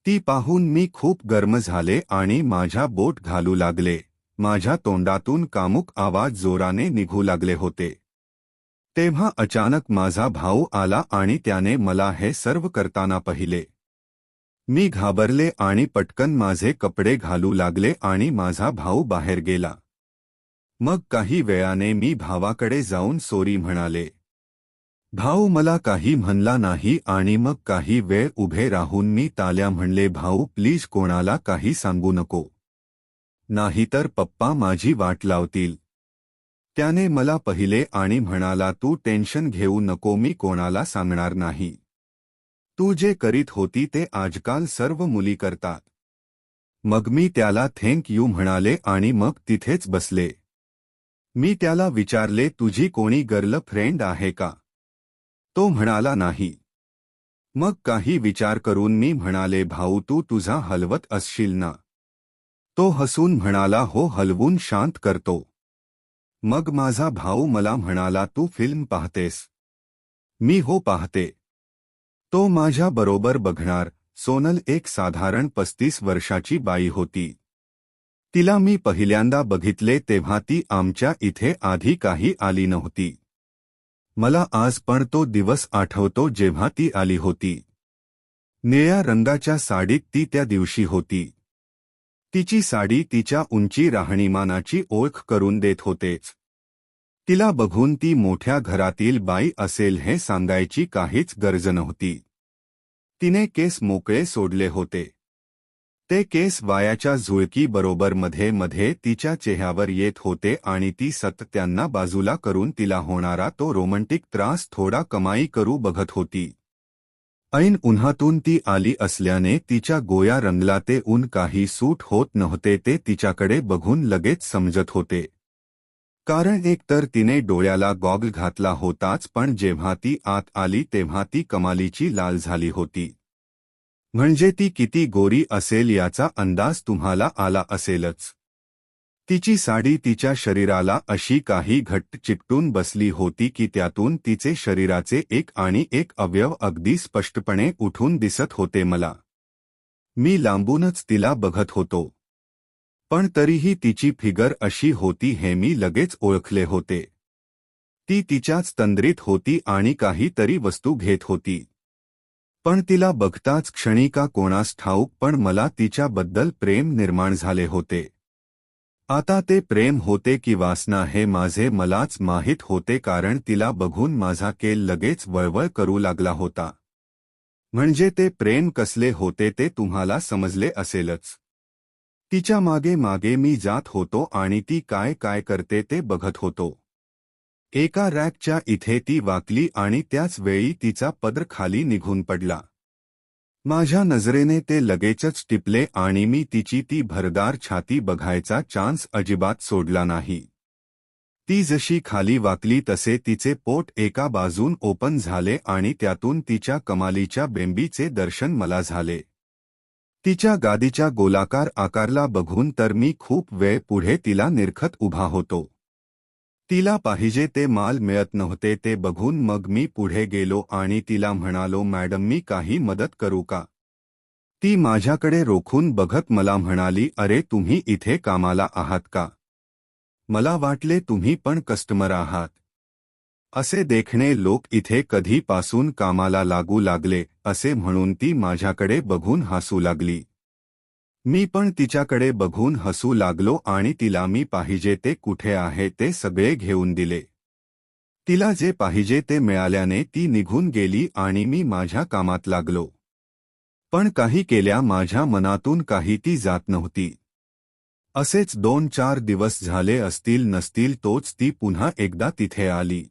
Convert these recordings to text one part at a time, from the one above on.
ती पाहून मी खूप गरम झाले आणि माझ्या बोट घालू लागले. माझ्या तोंडातून कामुक आवाज जोराने निघू लागले होते. तेव्हा अचानक माझा भाऊ आला आणि त्याने मला हे सर्व करताना पाहिले. मी घाबरले आणि पटकन माझे कपडे घालू लागले आणि माझा भाऊ बाहेर गेला. मग काही वेळाने मी भावाकडे जाऊन सॉरी म्हणाले. भाऊ मला काही म्हणला नाही आणि मग काही वेळ उभे राहून मी ताल्या म्हणले, भाऊ प्लीज कोणाला काही सांगू नको, नाहीतर पप्पा माझी वाट लावतील. त्याने मला पाहिले आणि म्हणाला, तू टेन्शन घेऊ नको, मी कोणाला सांगणार नाही. तू जे करीत होती ते आजकाल सर्व मुली करतात. मग मी त्याला थँक यू म्हणाले आणि मग तिथेच बसले. मी त्याला विचारले, तुझी कोणी गर्लफ्रेंड आहे का? तो म्हणाला नाही. मग काही विचार करून मी म्हणाले, भाऊ तू तुझा हलवत असशील ना? तो हसून म्हणाला, हो हलवून शांत करतो. मग माझा भाऊ मला म्हणाला, तू फिल्म पाहतेस? मी हो पाहते. तो माझ्या बरोबर बघणार. सोनल एक साधारण 35 वर्षाची बाई होती. तिला मी पहिल्यांदा बघितले तेव्हा ती आमच्या इथे आधी काही आली नव्हती. मला आज पण तो दिवस आठवतो जेव्हा ती आली होती. निळ्या रंगाच्या साडीत ती त्या दिवशी होती. तिची साडी तिच्या उंची राहणीमानाची ओळख करून देत होतेच. तिला बघून ती मोठ्या घरातील बाई असेल हे सांगायची काहीच गरज नव्हती. तिने केस मोकळे सोडले होते. ते केस वायाच्या झुळकी बरोबर मध्ये मध्ये तिच्या चेहऱ्यावर येत होते आणि ती सतत त्यांना बाजूला करून तिला होणारा तो रोमँटिक त्रास थोडा कमाई करू बघत होती. ऐन उन्हातून ती आली असल्याने तिच्या गोया रंगला ते ऊन काही सूट होत नव्हते ते तिच्याकडे बघून लगेच समजत होते. कारण एकतर तिने डोळ्याला गॉगल घातला होताच, पण जेव्हा ती आत आली तेव्हा ती कमालीची लाल झाली होती. म्हणजे ती किती गोरी असेल याचा अंदाज तुम्हाला आला असेलच. तिची साडी तिच्या शरीराला अशी काही घट्ट चिकटून बसली होती की त्यातून तिचे शरीराचे एक आणि एक अवयव अगदी स्पष्टपणे उठून दिसत होते मला. मी लांबूनच तिला बघत होतो. पण तरीही तिची फिगर अशी होती हे मी लगेच ओळखले होते. ती तिच्याच तंद्रीत होती आणि काहीतरी वस्तू घेत होती. पण तिला बघताच क्षणी का कोणास ठाऊक पण मला तिच्याबद्दल प्रेम निर्माण झाले होते. आता ते प्रेम होते की वासना हे माझे मलाच माहीत होते, कारण तिला बघून माझा केल लगेच वळवळ करू लागला होता. म्हणजे ते प्रेम कसले होते ते तुम्हाला समजले असेलच. तिच्या मागे मागे मी जात होतो आणि ती काय काय करते ते बघत होतो. एका रॅकच्या इथे ती वाकली आणि त्याच वेळी तिचा पदर खाली निघून पडला. माझ्या नजरेने ते लगेचच टिपले आणि मी तिची ती भरदार छाती बघायचा चान्स अजिबात सोडला नाही. ती जशी खाली वाकली तसे तिचे पोट एका बाजून ओपन झाले आणि त्यातून तिच्या कमालीच्या बेंबीचे दर्शन मला झाले. तिच्या गादीच्या गोलाकार आकारला बघून तर मी खूप वेळ पुढे तिला निरखत उभा होतो. तिला पाहिजे ते माल मिळत नव्हते ते बघून मग मी पुढे गेलो आणि तिला म्हणालो, मॅडम मी काही मदत करू का? ती माझ्याकडे रोखून बघत मला म्हणाली, अरे तुम्ही इथे कामाला आहात का? मला वाटले तुम्ही पण कस्टमर आहात. असे देखणे लोक इथे कधीपासून कामाला लागू लागले असे म्हणून ती माझ्याकडे बघून हसू लागली. मी पण तिच्याकडे बघून हसू लागलो आणि तिला मी पाहिजे ते कुठे आहे ते सगळे घेऊन दिले. तिला जे पाहिजे ते मिळाल्याने ती निघून गेली आणि मी माझ्या कामात लागलो. पण काही केल्या माझ्या मनातून काही ती जात नव्हती. असेच 2-4 दिवस झाले असतील नसतील तोच ती पुन्हा एकदा तिथे आली.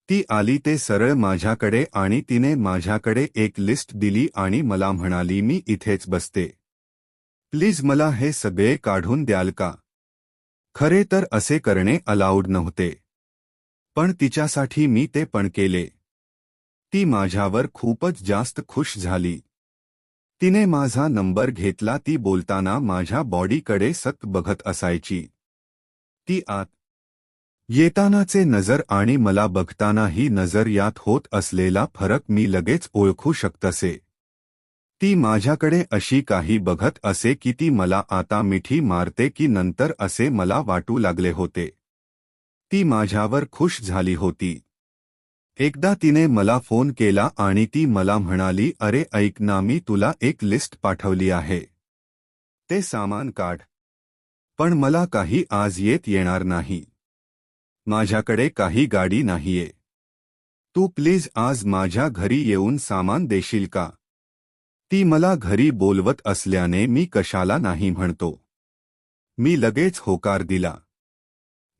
ती आली ते सरळ माझ्याकडे आणि तिने माझ्याकडे एक लिस्ट दिली आणि मला म्हणाली, मी इथेच बसते. प्लीज मला हे सगळे काढून द्याल का? खरे तर असे करणे अलाउड नव्हते. पण तिच्यासाठी मी ते पण केले. ती माझ्यावर खूपच जास्त खुश झाली. तिने माझा नंबर घेतला. ती बोलताना माझ्या बॉडीकडे सतत बघत असायची. ती आत येतानाचे नजर आणि मला बघताना ही नजर यात होत असलेला फरक मी लगेच ओळखू शकतसे. ती माझ्याकडे अशी काही बघत असे की ती मला आता मिठी मारते की नंतर असे मला वाटू लागले होते. ती माझ्यावर खुश झाली होती. एकदा तिने मला फोन केला आणि ती मला म्हणाली, "अरे ऐक ना, मी तुला एक लिस्ट पाठवली आहे. ते सामान काढ. पण मला काही आज येणार नाही. माझ्याकडे काही गाडी नाहीये. तू प्लीज आज माझ्या घरी येऊन सामान देशील का?" ती मला घरी बोलवत असल्याने मी कशाला नाही म्हणतो. मी लगेच होकार दिला.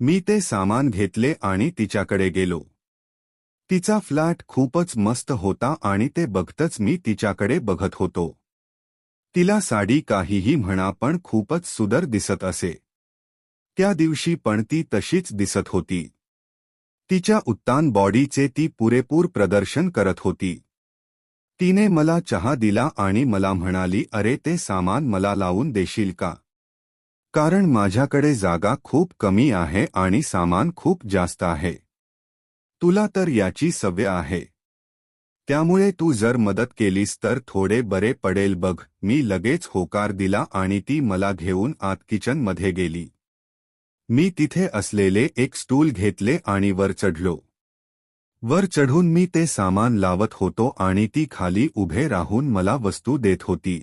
मी ते सामान घेतले आणि तिच्याकडे गेलो. तिचा फ्लॅट खूपच मस्त होता आणि ते बघतच मी तिच्याकडे बघत होतो. तिला साडी काहीही म्हणा पण खूपच सुंदर दिसत असे. त्या दिवशी पण ती तशीच दिसत होती. तिच्या उत्तान बॉडीचे ती पुरेपूर प्रदर्शन करत होती. तिने मला चहा दिला आणि मला म्हणाली, "अरे ते सामान मला लावून देशील का? कारण माझ्याकडे जागा खूप कमी आहे आणि सामान खूप जास्त आहे. तुला तर याची सवय आहे. त्यामुळे तू जर मदत केलीस तर थोडे बरे पडेल बघ." मी लगेच होकार दिला आणि ती मला घेऊन आत किचनमध्ये गेली. मी तिथे असलेले एक स्टूल घेतले आणि वर चढलो. वर चढून मी ते सामान लावत होतो आणि ती खाली उभे राहून मला वस्तू देत होती.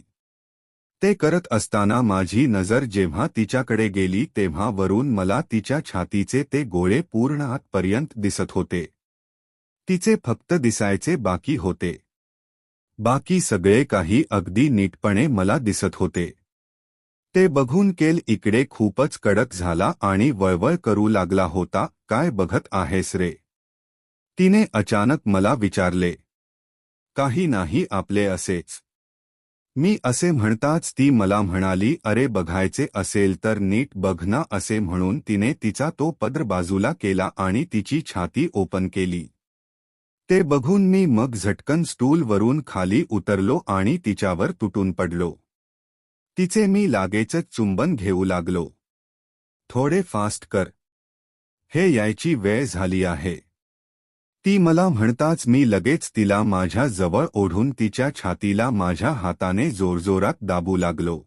ते करत असताना माझी नजर जेव्हा तिच्याकडे गेली तेव्हा वरून मला तिच्या छातीचे ते गोळे पूर्ण आतपर्यंत दिसत होते. तिचे फक्त दिसायचे बाकी होते. बाकी सगळे काही अगदी नीटपणे मला दिसत होते. ते बघून केल इकडे खूपच कडक झाला आणि वळवळ करू लागला होता, "काय बघत आहेस रे?" तिने अचानक मला विचारले. "काही नाही, आपले असेच." मी असे म्हणताच ती मला म्हणाली, "अरे बघायचे असेल तर नीट बघ ना." असे म्हणून तिने तिचा तो पदर बाजूला केला आणि तिची छाती ओपन केली. ते बघून मी मग झटकन स्टूलवरून खाली उतरलो आणि तिच्यावर तुटून पडलो. तिचे मी लागेचच चुंबन घेऊ लागलो. "थोडे फास्ट कर. हे यायची वेळ झाली आहे." ती मला म्हणताच मी लगेच तिला माझ्या जवळ ओढून तिच्या छातीला माझ्या हाताने जोरजोरात दाबू लागलो.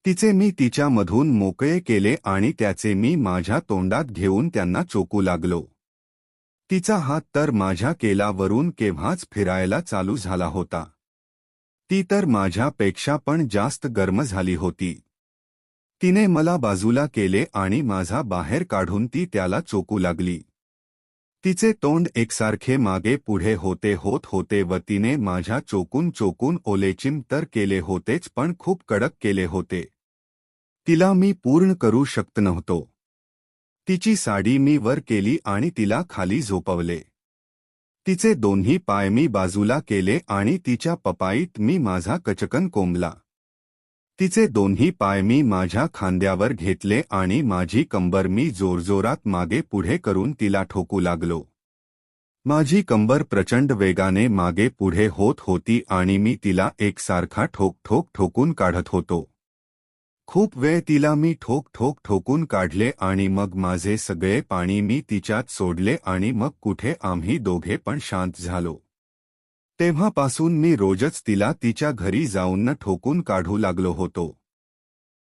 तिचे मी तिच्यामधून मोकळे केले आणि त्याचे मी माझ्या तोंडात घेऊन त्यांना चोकू लागलो. तिचा हात तर माझ्या केलावरून केव्हाच फिरायला चालू झाला होता. ती तर माझ्यापेक्षा पण जास्त गरम झाली होती. तिने मला बाजूला केले आणि माझा बाहेर काढून ती त्याला चोकू लागली. तिचे तोंड एकसारखे मागे पुढे होत होते व तिने माझ्या चोकून ओलेचिम तर केले होतेच पण खूप कडक केले होते. तिला मी पूर्ण करू शकत नव्हतो. तिची साडी मी वर केली आणि तिला खाली झोपवले. तिचे दोन्ही पाय मी बाजूला केले आणि तिच्या पपाईत मी माझा कचकन कोंबला. तिचे दोन्ही पाय मी माझ्या खांद्यावर घेतले आणि माझी कंबर मी जोरजोरात मागे पुढे करून तिला ठोकू लागलो. माझी कंबर प्रचंड वेगाने मागे पुढे होत होती आणि मी तिला एकसारखा ठोकून काढत होतो. खूप वेळ तिला मी ठोकून काढले आणि मग माझे सगळे पाणी मी तिच्यात सोडले आणि मग कुठे आम्ही दोघे पण शांत झालो. तेव्हापासून मी रोजच तिला तिच्या घरी जाऊन ठोकून काढू लागलो होतो.